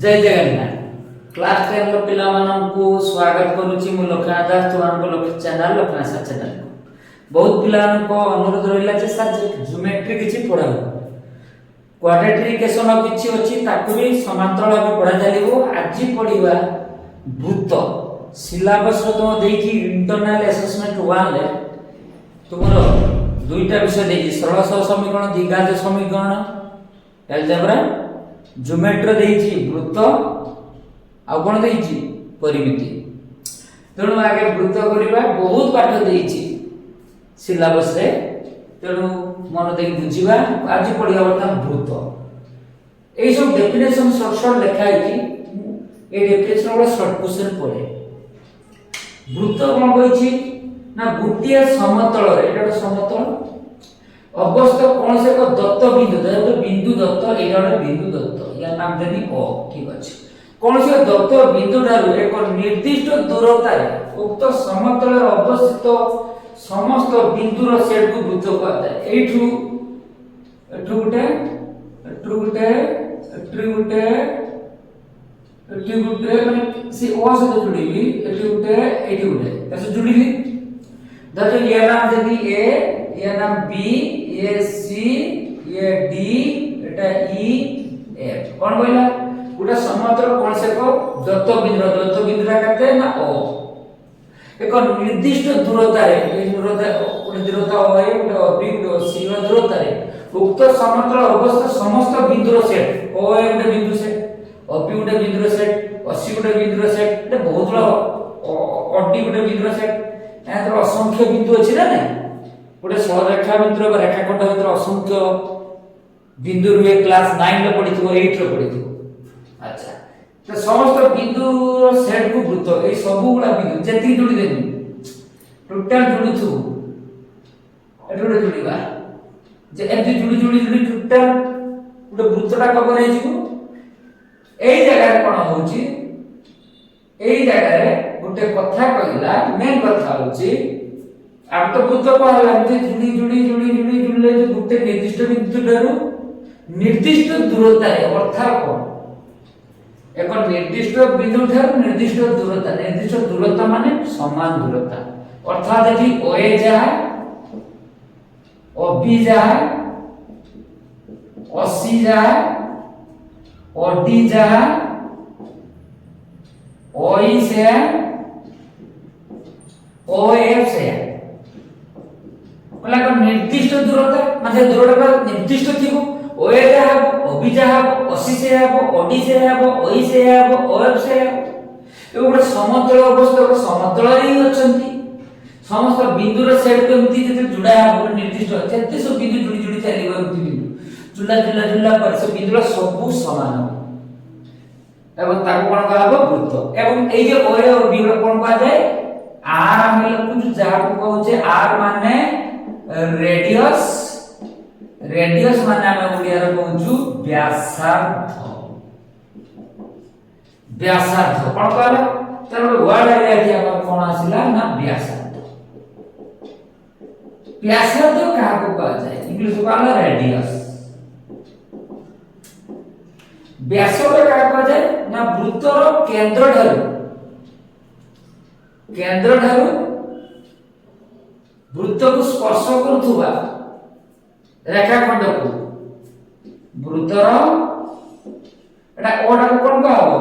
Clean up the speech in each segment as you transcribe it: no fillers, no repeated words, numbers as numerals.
जय जगन्नाथ क्लास 10 रो पिला माननकु स्वागत करूची मु लखना दास तुमानको लक्ष्य चैनल लखना सा चैनल बहुत पिला को अनुरोध रहिला जे सर ज्योमेट्री किछि पढाउ क्वाड्रेटिफिकेशन किछि अछि ताकु भी समांतर भाबे पढा जालिबो आजि पढिबा वृत्त सिलेबस रो तो देकी इंटरनल असेसमेंट 1 ले तुमरो दुईटा विषय देकी सरल सह समीकरण द्विघात समीकरण अलजेब्रा ज्योमेट्री देइछि वृत्त आ कोन देइछि परिमिति तेणु आगे वृत्त करिबा बहुत पाठ देइछि सिलेबस रे तेणु मन देइ बुझिबा आज पढिया बता वृत्त एई सब डेफिनेशन शॉर्ट शॉर्ट लिखा है ए डेफिनेशन वाला शॉर्ट क्वेश्चन पढे वृत्त कोन कहिछि ना गुटिया समतल रे एटा समतल अवस्था कौन से को दत्त बिंदु तो बिंदु दत्त एटा बिंदु दत्त या नाम देनी ओ ठीक अछि कौन से दत्त बिंदु ठारू एक निर्दिष्ट दूरता रे उक्त समतल रे अवस्थित समस्त बिंदु रो सेट को वृत्त कहता है एठू गुटे माने से ओ से जुड़ीली एठी गुटे ऐसे जुड़ीली दत्त ये नाम देनी ए ये नाम बी ये सी ये डी एटा ई एफ कोन बोला गुटा समतल कोन से को दत्त बिंदु काटे ना ओ एक निर्दिष्ट दूरता रे ए दूरता ओ है बी सी रो दूरता रे उक्त समतल अवस्था समस्त बिंदु रो सेट ओ है गुटे बिंदु सेट ओ बी गुटे बिंदु रो सेट ओ सी गुटे बिंदु रो सेट एटा बहुत लो ओ डी गुटे बिंदु रो सेट एतर असंख्य बिंदु अछि ना नै गोटे सररेखा भितर रेखाखंड भितर असंख्य बिंदु रुए क्लास 9 रे पढिथिबो 8 रे पढिथिबो अच्छा तो समस्त बिंदु सेट को वृत्त ए सब गुला बिंदु जति जोड़ी देनी टोटल जोड़िथु एटोडे जोड़ीबा जे एति जोड़ी टोटल गोटे वृत्तटा कवर हे जिवो एई जगह रे कोन होउची एई जगह रे गोटे कथा कहिला मेन कथा होउची आप तो वृत्त कहला जे जुड़ी जो गुटे निर्दिष्ट बिंदु ठारू निर्दिष्ट दूरता रे अर्थात कोन एक निर्दिष्ट बिंदु ठारू निर्दिष्ट दूरता माने समान दूरता अर्थात एठी ओ ए जहा ओ बी जहा ओ सी जहा ओ डी जहा ओ ई से ओ एफ से बोला को निर्दिष्ट दूरता माने दूरता निर्दिष्ट थिबो ओ ए जा हबो ओ बी जा हबो ओ सी से हबो ओ डी से हबो ओ ई से हबो ओ एफ से हबो एगोटे समतल अवस्था को समतल रे अछंती समस्त बिंदु रो सेट केमती जे जुड़ा हबो निर्दिष्ट जते सब बिंदु जुड़ी चलीबो एमती बिंदु जुला पर सब बिंदु रो सब समान एवं ताको कोन कहबो वृत्त एवं एई जे ओ ए और बी रो कोन कहा जाय आर हम कुछ जा को कहउचे आर माने रेडियस माने हम ओडिया रे कहउछु व्यासार्ध कोन कहला तर वर्ड एरिया कि हम कोन आसिला ना व्यासार्ध का को कहा जाय इंग्लिश में कहला रेडियस व्यासार्ध का कहा जाय ना वृत्तर केंद्र ठारू वृत्त को स्पर्श करुवा रेखाखंड को वृत्तर एटा ओडा कोन कहबो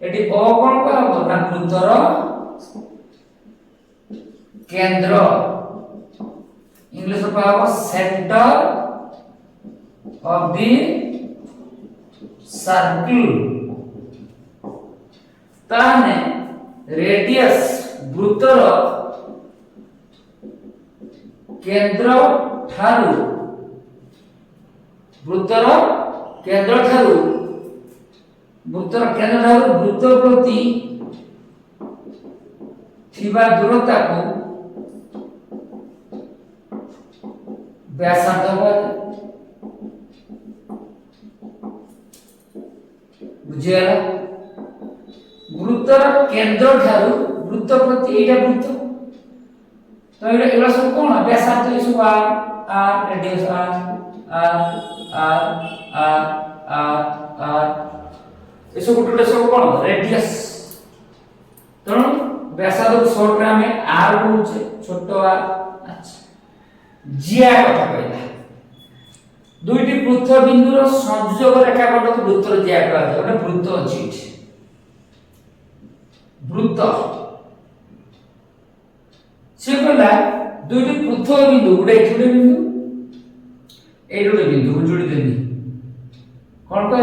एटी ओ कोन कहबो ना वृत्तर केंद्र इंग्लिश में कहबो सेंटर ऑफ द सर्कल ताने रेडियस वृत्तर केंद्र ठारू वृत्तर केंद्र ठारू वृत्त प्रति थिबा दूरता को व्यासार्ध बुझियाला वृत्तर केंद्र ठारू वृत्त प्रति एटा वृत्त तो एला सब कोन व्यासार्ध इस आर रेडियस आर एसो गुटे सब कोन रेडियस तेणु व्यासार्ध शॉर्ट रे हमें आर कहूचे छोटो आर अच्छा जिया कथा कहला दुईटी पृथक बिंदुर संयोग रेखाखंड को वृत्तर जिया कहला गोटे वृत्त अछि वृत्त से कहला दुईटी पृथक बिंदु गोटे बिंदु जोड़ी देनी कौन कह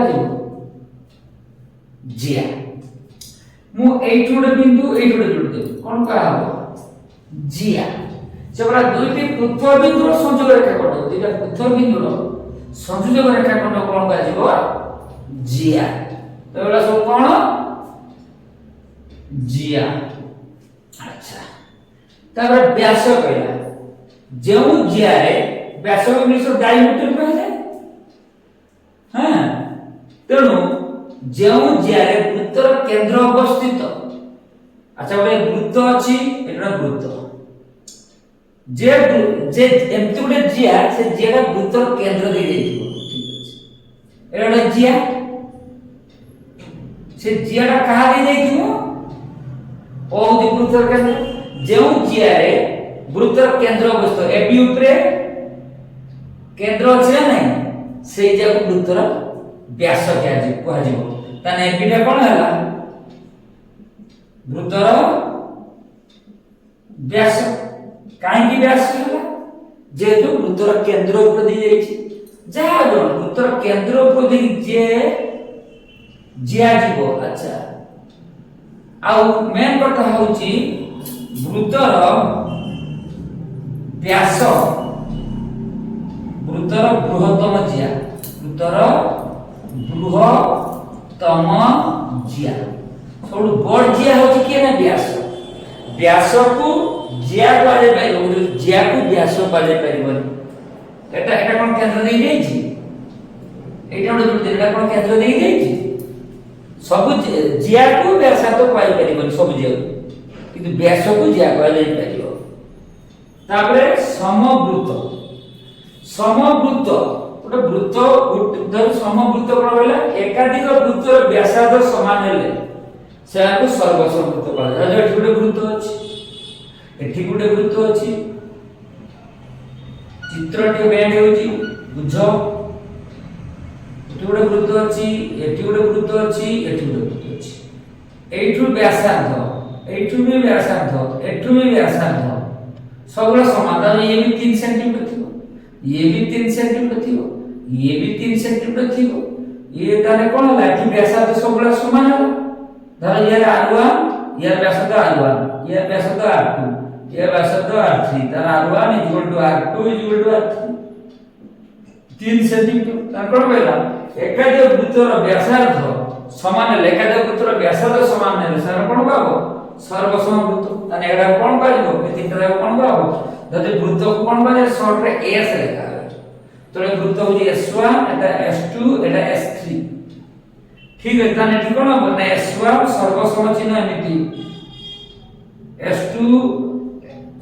जिया मु गोटे बिंदु जोड़ी देबी कौन कह जिया से बड़ा दुईटी पृथक बिंदुर संयोग रेखाखंड दुईटा पृथक बिंदुर संयोग रेखाखंड कौन कह जिया तो एला सब कौन जिया अच्छा तापर व्यास कहला जो जिया रे व्यास इंग्लिश डायमीटर कहले हां तेणु जो जिया रे वृत्तर केंद्र अवस्थित अच्छा बे वृत्त अछि एटा वृत्त जे एमति गुटे जिया से जिया वृत्तर केंद्र दे देथिबो ठीक अछि एटा जिया से जियाटा कहा दे देथिबो ओ वृत्तर केंद्र जो जिया रे वृत्तर केंद्र अवस्थित एबी ऊपरे केंद्र अछि ना नहीं से जाको वृत्तर व्यास कहवा जिवो ताने एबिटा कोन हला वृत्तर व्यास काहे की व्यास हला जेतु वृत्तर केंद्र ऊपर दी जाईछि जहा जो वृत्तर केंद्र ऊपर दी जे जिया जिवो अच्छा आउ मेन कथा होची वृत्तर व्यास वृत्तर बृहत्तम जिया वृत्तर बृहत्तम जिया सब बड़ जिया होची के ना व्यास व्यास को जिया पाले पाइबो जिया को व्यास पाले पाइबोनी एटा कोन केंद्र देई देछि एटा एटा कोन केंद्र देई देछि सब जिया को व्यास तो पाइ परिबोनी सब जिया किंतु व्यास को जिया पाले पाइबो तापरे समवृत्त गोटे वृत्त धर समवृत्त कोन बोला एकाधिक वृत्तर व्यासार्ध समान हेले सेको सर्वसम वृत्त कहला जे एठी गोटे वृत्त अछि एठी गोटे वृत्त अछि चित्रटी बेंड होची बुझ एठी गोटे वृत्त अछि एठी गोटे वृत्त अछि एठी गोटे वृत्त अछि एठु व्यासार्ध एठु भी व्यासार्ध एठु भी व्यासार्ध सबरा समान ये भी 3 सेंटीमीटर थिबो ये भी 3 सेंटीमीटर थिबो ये भी 3 सेंटीमीटर थिबो ये ताने कोन होला कि व्यासार्ध सबरा समान होला धर ये r1 ये व्यासार्ध r1 ये व्यासार्ध r2 ये व्यासार्ध r3 तार r1 r2 r3 3 सेंटीमीटर तार कोन कहला एकादे वृत्तर व्यासार्ध समान एकादे वृत्तर व्यासार्ध समान ने सर कोन कहबो सर्वसम वृत्त ताने एडा कोन कहबो ए तीनटा कोन कहबो जदि वृत्त को कोन कहले शॉर्ट रे s लेखा तो वृत्त हो s1 एटा s2 एटा s3 ठीक है ताने ठीक कोन हो ना s1 सर्वसम चिन्ह एमिति s2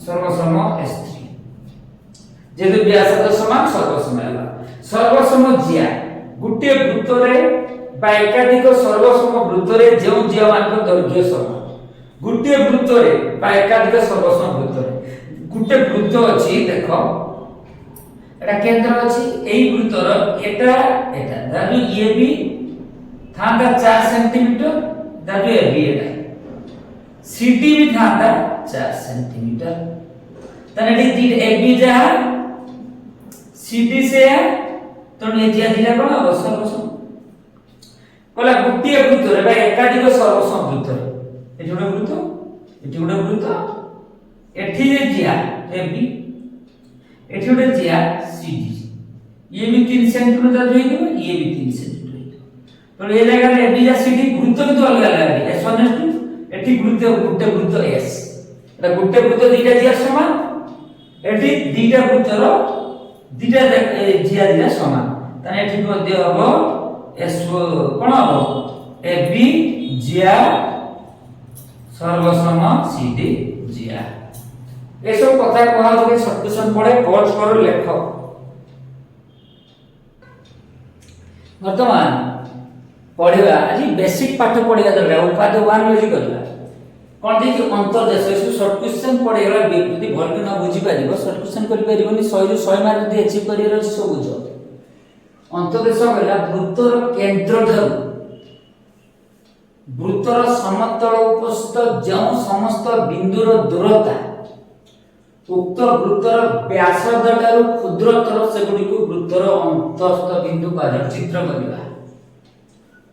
सर्वसम s3 जेतु व्यासार्ध समान सर्वसम होला सर्वसम जिया गुटे वृत्त रे बा एकाधिक सर्वसम वृत्त रे जेउ जिया मान दैर्घ्य समान गुटे वृत्त रे बा एकाधिक सर्वसम वृत्त रे गुटे वृत्त अछि देखो एटा केंद्र अछि एई वृत्तर एटा दादु ये भी थांदा 4 सेंटीमीटर दादु ये भी एटा सीटी भी थांदा 4 सेंटीमीटर तने डी ए बी जा सीटी से तो ये जिया दिला कोन सर्वसम कला गुटे वृत्त रे बा एकाधिक सर्वसम वृत्त रे एठी गोटे वृत्त एठी जे जिया एबी एठी गोटे जिया सीडी ये भी 3 सेंटीमीटर होई गयो ये भी 3 सेंटीमीटर होई तो ये जगह रे एबी या सीडी वृत्त भी तो अलग अलग है s1 s2 एठी गुटे वृत्त s एटा गुटे वृत्त दीटा जिया समान एठी दीटा वृत्तर दीटा जिया दिला समान ताने एठी मध्ये हबो s कोन हबो एबी जिया सर्वसम सीडी जिया ए सब कथा कहला जे सब्स्टिट्यूशन पड़े कोर्स करो लेखो वर्तमान पढ़िबा आज बेसिक पाठ पढ़िबा दरकार उपाध्याय 1 रे करला कोन देखि अंतर्देश से शॉर्ट क्वेश्चन पढ़ेला यदि भल ना बुझी पारिबो शॉर्ट क्वेश्चन करि पारिबोनी 100 ରୁ 100 मार्क दे अचीव करियर अछि सब बुझो अंतर्देश कहला वृत्तर केंद्र ठाରୁ वृत्तर समतल उपस्थित जो समस्त बिंदुर दूरता उक्त वृत्तर व्यासार्ध ठारू क्षुद्रतर सेगुडी को वृत्तर अंतस्थ बिंदु का चित्र करबा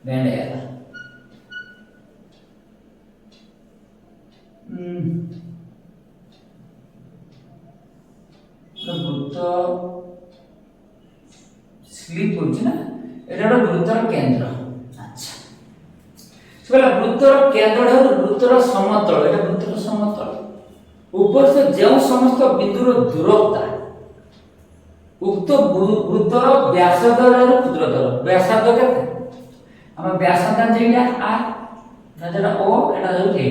बेंडेला वृत्त स्लिप होछि ना एटा वृत्तर केंद्र अच्छा सेला वृत्तर केंद्र ठारू वृत्तर समतल एटा वृत्तर समतल ऊपर से जो समस्त बिंदुर दूरता उक्त वृत्तर व्यासार्ध ठारू क्षुद्रतर व्यासार्ध केते हम व्यासार्ध जेटा आ जेटा ओ एटा जो ए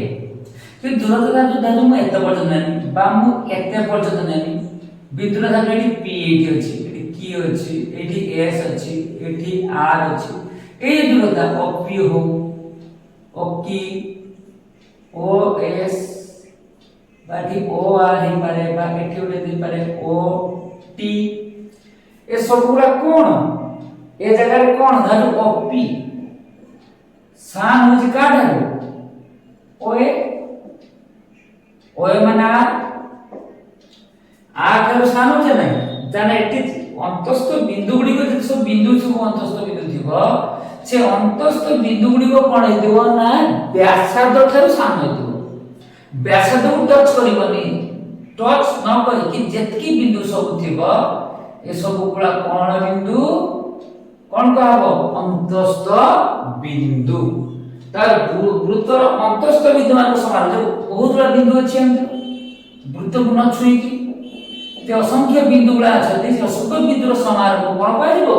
कि दूरता जो दादू म एते पर्यंत नहीं बा मु एते पर्यंत नहीं बिंदुर दादू एठी पी एठी अछि एठी की अछि एठी एस अछि एठी आर अछि ए दूरता ओ पी हो ओ की ओ एस बाकी ओ आर हे पारे बा एठी उडे दे पारे ओ टी ए सब गुला कोन ए जगह रे कोन दादू ओ पी सान हो지 काढालो ओए माने आ कर सान होছে না জানে এটি অন্তস্থ বিন্দু গুড়ি কো যে সব বিন্দু সব অন্তস্থ বিন্দু থিব সে অন্তস্থ বিন্দু গুড়ি কো কোন হইতিব না ব্যাসার্ধ ঠাରୁ सान হইতিব ব্যাসার্ধ কো টচ করিবনি टच न करी कि जेतकी बिंदु सब थिबो ए सब गुला कोन बिंदु कोन कहबो अंतस्थ बिंदु तार वृत्तर अंतस्थ बिंदु मान समान जो बहुत बड़ा बिंदु अछि अंत वृत्त को न छुई कि ते असंख्य बिंदु गुला अछि से सब बिंदुर समार को कोन पाइबो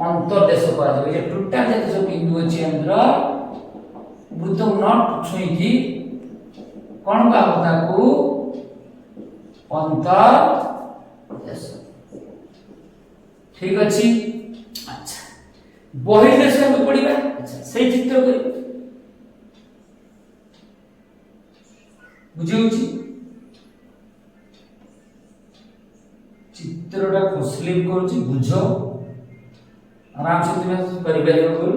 अंतर्देश पाइबो ये टूटा जे सब बिंदु अछि अंतर वृत्त को न छुई कि कोन कहबो ताकू अंतर्देश ठीक अछि अच्छा बहिर्देश हम पढिबा अच्छा सही चित्र करी बुझिउछि चित्रटा स्लिप करूछि बुझो आराम से तुम परिबे करू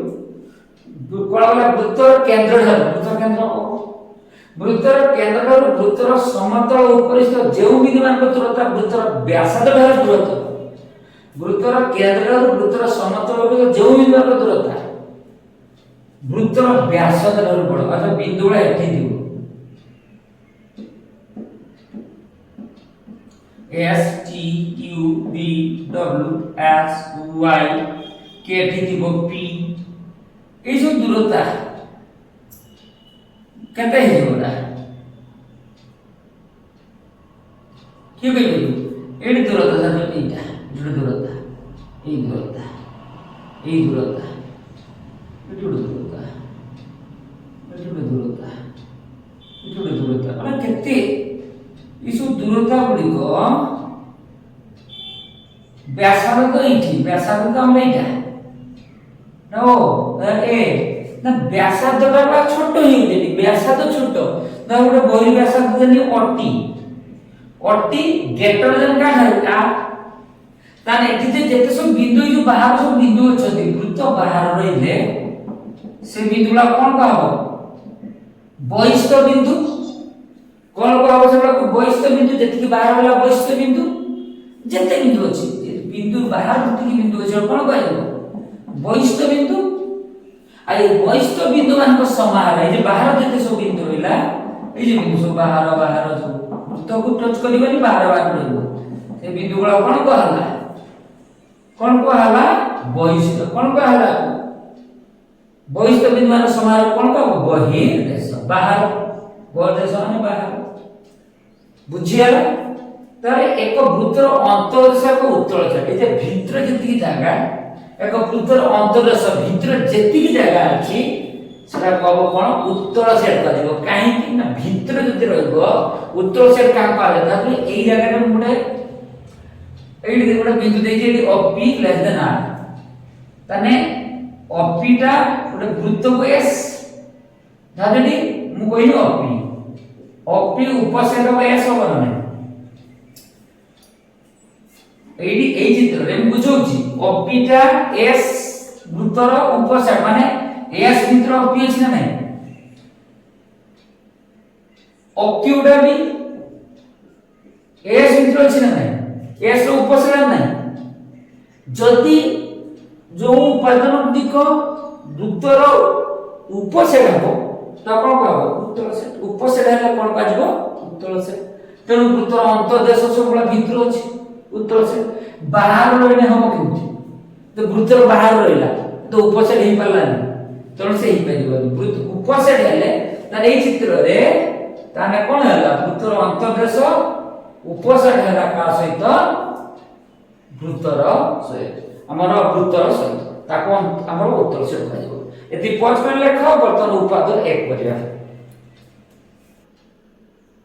कोला वृत्तर केंद्र वृत्तर केंद्र ठारू वृत्तर समतल उपरिस्थ जेउ बिंदु मान दूरता वृत्तर व्यासार्ध ठारू दूरता वृत्तर केंद्र ठारू वृत्तर समतल उपरिस्थ जेउ बिंदु मान दूरता वृत्तर व्यासार्ध ठारू बड़ अथवा बिंदुला एठी दिबो S T U V W X Y के एठी दिबो P ए जो दूरता कहते हैं जोड़ा क्यों कहते एडी दूरता था जो एटा जो दूरता ए दूरता ए दूरता ए दूरता ए दूरता ए दूरता माने केते इस दूरता गुडी को व्यासार्ध एठी व्यासार्ध हम एटा नो ए ना व्यासार्ध बा छोट ही देनी व्यासार्ध छोट ना गोटे बहिर व्यासार्ध देनी 80 80 ग्रेटर देन का है आ ताने एठी जे जेते सब बिंदु जो बाहर सब बिंदु अछथि वृत्त बाहर रहिले से बिंदुला कोन कहबो बहिस्थ बिंदु कोन कहबो सेला को बहिस्थ बिंदु जेति बाहर वाला बहिस्थ बिंदु जेते बिंदु अछि बिंदु बाहर जेति बिंदु अछि कोन कहबो बहिस्थ बिंदु आई बहिस्थ बिंदु मान को समाहार है जे बाहर जेते सब बिंदु रहिला ए जे बिंदु सब बाहर जो वृत्त को टच करिबनी बाहर रहबो से बिंदु गुला कोन कहला बहिस्थ कोन कहला बहिस्थ बिंदु मान समाहार कोन कहबो बहिर्देश बाहर बहिर्देश माने बाहर बुझिया तारे एक वृत्तर अंतर्देश को उत्तल छाटे जे भीतर जेति जागा एक वृत्तर अंतर्देश भीतर जेति जागा अछि सेटा कहबो कोन उत्तल सेट करबो काहे कि ना भीतर जति रहबो उत्तल सेट का पाले ताकि एई जागा रे मुडे एडी गोटे बिंदु देछि AD P less than R तने OP टा गोटे वृत्त को S धाजडी मु कहनी OP उपसेट को S हो ना एडी ए चित्र रे बुझौची OP टा S वृत्तर उपसेट माने S भितर OP अछि ना नै OQ टा भी S भितर अछि ना नै S रो उपसेट नै जदि जो उपादान गुडिक वृत्तर उपसेट हो तो कोन कहबो उत्तल सेट उपसेट हेले कोन काजबो उत्तल सेट तेनु वृत्तर अंतर्देश सबला भितर अछि उत्तल सेट बाहर रहिने हम केउची तो वृत्तर बाहर रहिला तो उपसेट हे परलानी तेनु से ही परिबो वृत्त उपसेट हेले त ए चित्र रे ताने कोन हैला वृत्तर अंतर्देश उपसेट हैला का सहित वृत्तर सहित हमर वृत्तर सहित ताको हमर उत्तर सेट कहजो एति पॉइंट में लेख बर्तन उपाद्य 1 करिया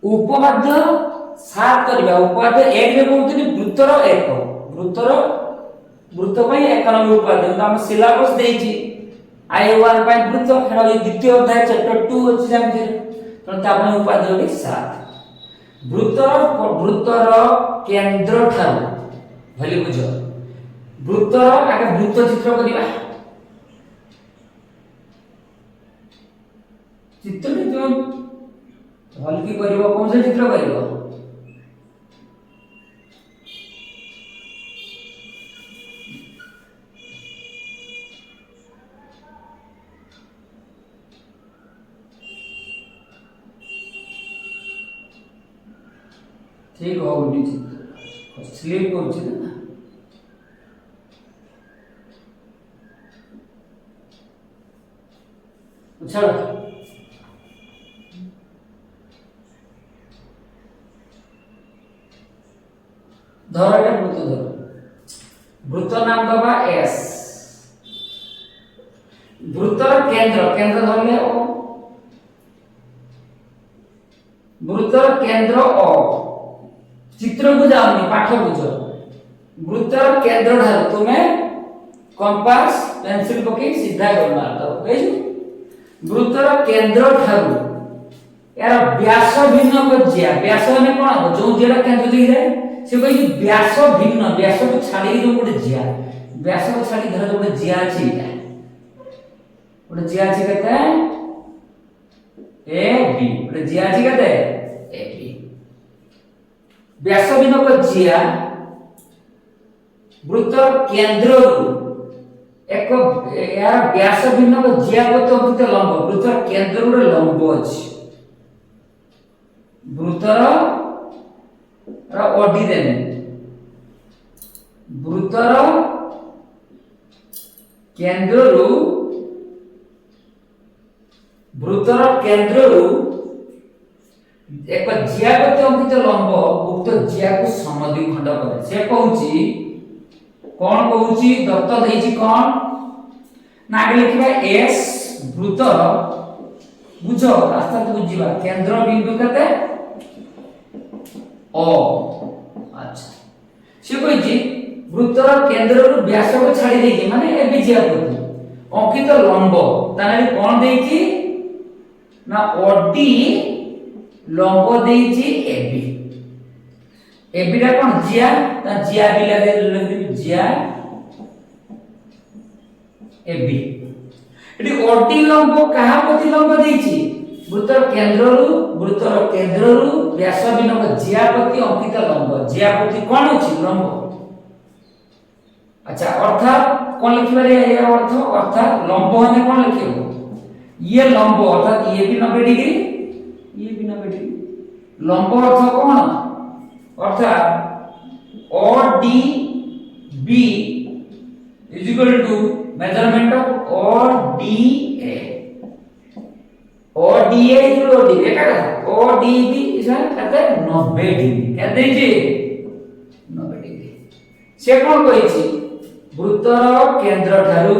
उपपाद्य 7 करिया उपाद्य 1 रे कहउतनी वृत्तर 1 वृत्त पई 1 नंबर उपाद्य हम सिलेबस देइची I1 पई वृत्त हेडा द्वितीय अध्याय चैप्टर 2 अछि जामजे त तापन उपाद्य 7 वृत्तर केंद्र ठार भली बुझो वृत्तर आगे वृत्त चित्र करिबा चित्र जो हल्की करिबो कोन से चित्र करिबो ठीक हो गुडी चित्र स्लिप करछि ना चलो धरटे वृत्त धर वृत्त नाम दबा S वृत्तर केंद्र धरले O वृत्तर केंद्र O चित्र को जाओनी पाठ बुझो वृत्तर केंद्र धर तुमे कंपास पेंसिल पके सीधा करना तो बुझो वृत्तर केंद्र ठारू यार व्यास भिन्न को जिया व्यास ने कोन जो जेडा केंद्र दिले से कहि व्यास भिन्न व्यास को छाडी जो गोटे जिया व्यास को छाडी धर गोटे जिया अछि गोटे जिया अछि कते ए बी गोटे जिया अछि कते ए बी व्यास भिन्न को जिया वृत्तर केंद्र एक यार व्यास भिन्न को जिया को तो किते लंब वृत्तर केंद्र रे लंब अछि वृत्तर रा ओडी देने वृत्तर केंद्ररु एक जिया को अंकित लंब उक्त जिया को समद्विखंड करे से कहूची कोन कहूची दत्त देइची कोन ना आगे लिखबा S वृत्तर बुझो रास्ता तो बुझिबा केंद्र बिंदु कते O अच्छा से कहूची वृत्तर केंद्ररु व्यास को छाडी देइची माने ए बी जिया प्रति अंकित लंब ताने कोन देइची ना OD लंब देइची AB AB रा कोन जिया ता जिया भी लगे जिया AB एटी OD लंब कहा प्रति लंब देइची वृत्तर केंद्ररु व्यास भिन्न जिया प्रति अंकित लंब जिया प्रति कोन अछि लंब अच्छा अर्थात कोन लिखिबा रे ये अर्थात लंब होने कोन लिखिबो ये लंब अर्थात ये भी 90 डिग्री ये भी 90 डिग्री लंब अर्थ कोन अर्थात ODB is equal to measurement of ODA ODA is equal to ODB क्या कहता ODB is कहते 90 डिग्री कहते हैं जी 90 डिग्री से कौन कही वृत्तर केंद्र ठारू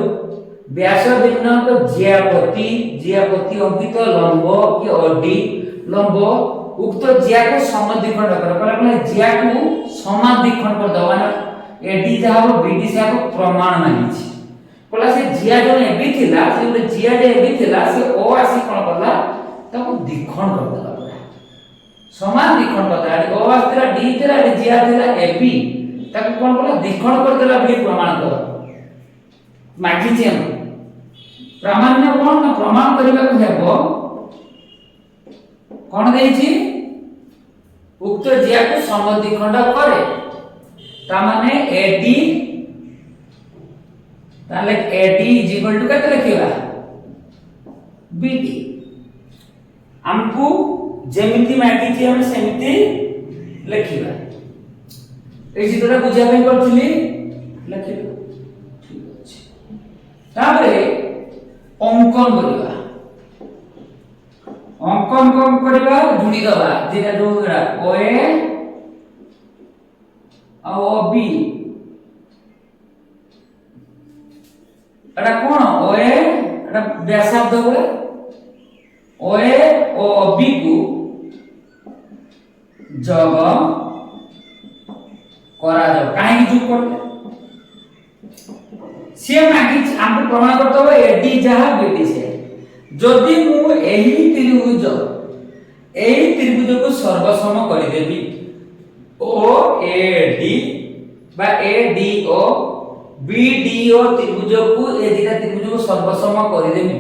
व्यास भिन्न को जियापति अंकित लंब कि OD लंब उक्त जिया को समद्विखंड कर पहले जिया को समाद्विखंड कर दवा ना एडी जाहो बीडी से को प्रमाण मानिछि कहला से जिया जो एबी थिला से गोटे जिया जे एबी थिला से ओ आसी कोन करला ताको द्विखंड कर देला पूरा समान द्विखंड कर देला ओ आस्थिला डी थिला जिया थिला एबी ताको कोन करला द्विखंड कर देला बली प्रमाण कर मागिछि हम प्रामाण्य कोन ना प्रमाण करबा को हेबो कोन देछि उक्त जिया को समद्विखंड करे ता माने एडी ताले AD इज इक्वल टू केते लिखिबा BD हमकु जेमिति मागी छी हम सेमिति लिखिबा ए चित्रटा बुझिया ପାଇଁ करथिली लिखिबा ठीक अछि तापरे अंकन करिबा अंकन कोन करिबा जुडी दबा जेटा जोरा OA आ OB एटा कोन ओए एटा व्यासार्ध बोले ओए ओ बी को जग करा जाओ काहे की जुग करले से मागी हम प्रमाण करतो एडी जहा बीडी से जदि मु एही त्रिभुज को सर्वसम करि देबी ओ एडी बा एडीओ बीडीओ त्रिभुज को ए दिटा त्रिभुज को सर्वसम कर देमी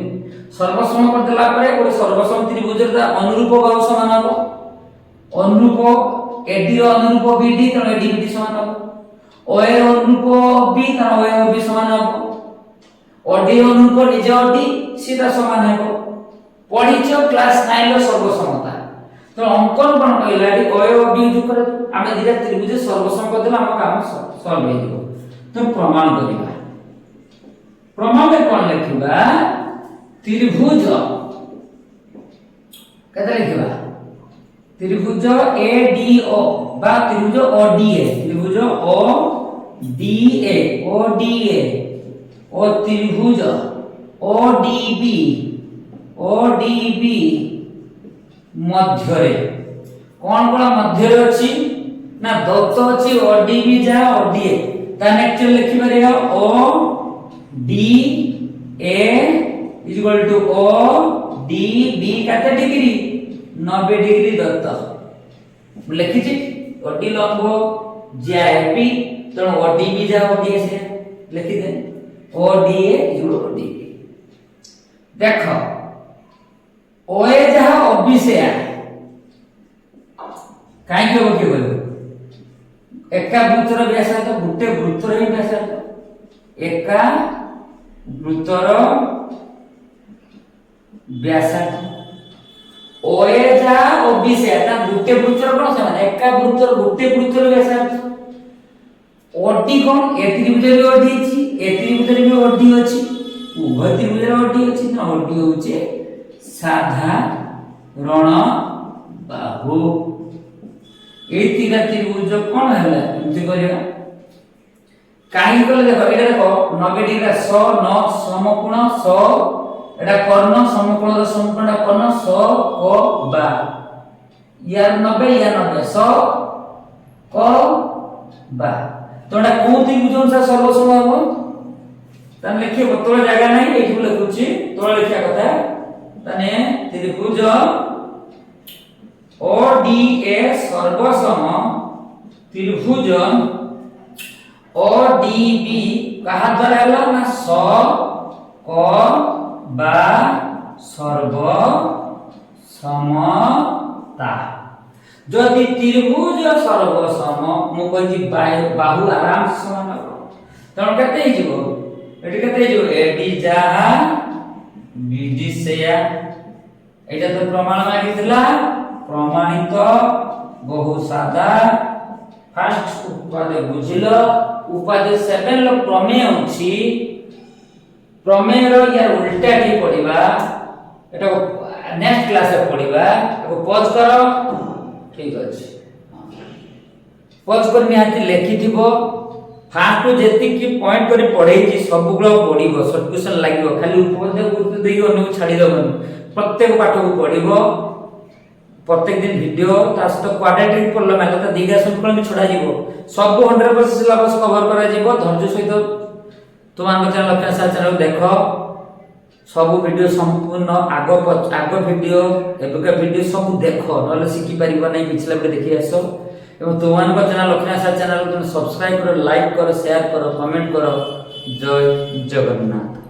सर्वसम कर देला परे गोटे सर्वसम त्रिभुज रा अनुरूप बाहु समान हो अनुरूप एडी रो अनुरूप बीडी त एडी बीडी समान हो ओए रो अनुरूप बी त ओए बी समान हो ओडी रो अनुरूप निज ओडी सीधा समान हो पढिचो क्लास 9 रो सर्वसमता तो अंकन कोन कहला डी ओए बी जो करे आमे दिटा त्रिभुज सर्वसम कर देला हम काम सॉल्व हो जिवो तो प्रमाण करिबा प्रमाण में कोन लिखिबा त्रिभुज केते लिखिबा त्रिभुज ADO बा त्रिभुज ODA त्रिभुज ODA ODA ओ त्रिभुज ODB मध्य रे कोन कोन मध्य रे अछि ना दत्त अछि ODB जा ODA कनेक्ट लिखि परिया O D A is equal to O D B कते डिग्री 90 डिग्री दत्त लिखि छी OD लंब JP तो ODB जा ODA से लिखि दे ODA is equal to ODB देखो OA जहा OB से आ काई के ओके बोलो एका वृत्तर व्यासार्ध गुटे वृत्तर ही व्यासार्ध एका वृत्तर व्यासार्ध ओए जा ओबी से आता गुटे वृत्तर कोन समान एका वृत्तर गुटे वृत्तर व्यासार्ध ओडी कोन ए त्रिभुज रे ओडी अछि ए त्रिभुज रे भी ओडी अछि उभय त्रिभुज रे ओडी अछि ना ओडी होचे साधारण बाहु ए तीन त्रिभुज कोन हला एमति करिया काई कले देखो एटा देखो 90 डिग्री 100 9 समकोण 100 एटा कर्ण समकोण रो समकोण कर्ण 100 क बा यार 90 या 90 100 क बा तोडा को त्रिभुज सा सर्वसम हो तन लिखिबो तोळ जागा नाही एठी लिखुची तोळ लिखिया कथा तने त्रिभुज ODA सर्वसम त्रिभुज ODB कहा द्वारा हला ना 100 क बा सर्व समता जदि त्रिभुज सर्वसम मु कहि बाहु आराम से समान हो तण केते हिजो एटी केते हिजो AD जा BD से एटा तो प्रमाण मागितला प्रमाणित बहु सादा फास्ट उपादे बुझिलो उपादे 7 लो प्रमेय अछि प्रमेय रो या उल्टा की पढिबा एटा नेक्स्ट क्लास रे पढिबा एको पॉज करो ठीक अछि पॉज कर निहाती लेखि दिबो फास्ट जेति की पॉइंट करी पढै छी सब गुलो पढिबो शॉर्ट क्वेश्चन लागिबो खाली उपदे गुरुत्व देई अन्य छाडी दबन प्रत्येक पाठ को पढिबो प्रत्येक दिन वीडियो तास्त क्वाड्रेटिक पढ़ला माने त दिगा संकलन भी छोड़ा जीवो सब 100% सिलेबस कवर करा जीवो धैर्य सहित तुम चैनल लक्ष्मण सार चैनल देख सब वीडियो संपूर्ण आग आग वीडियो एबका वीडियो सब देख न शिखि पारिबो नै पिछला वीडियो देखि आसो एवं तुम चैनल लक्ष्मण सार चैनल को सब्सक्राइब करो, लाइक करो, शेयर करो, कमेंट करो। जय जगन्नाथ।